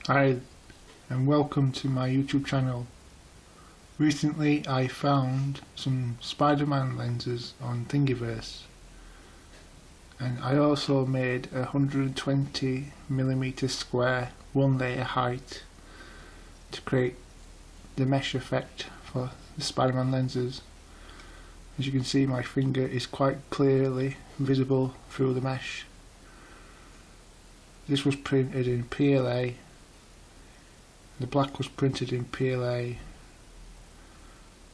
Hi and welcome to my YouTube channel. Recently I found some Spider-Man lenses on Thingiverse, and I also made a 120mm square 1-layer height to create the mesh effect for the Spider-Man lenses. As you can see, my finger is quite clearly visible through the mesh. This was printed in PLA. The black was printed in PLA.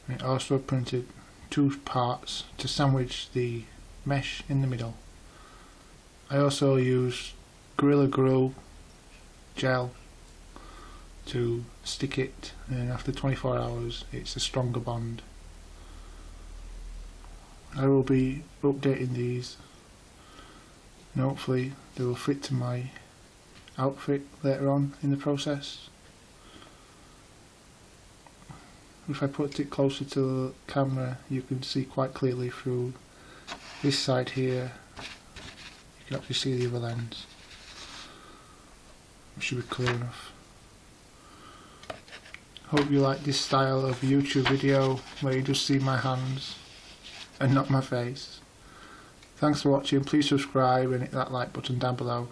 It also printed 2 parts to sandwich the mesh in the middle. I also used Gorilla Glue gel to stick it, and after 24 hours it's a stronger bond. I will be updating these, and hopefully they will fit to my outfit later on in the process. If I put it closer to the camera, you can see quite clearly through this side here. You can actually see the other lens. It should be clear enough. Hope you like this style of YouTube video where you just see my hands and not my face. Thanks for watching. Please subscribe and hit that like button down below.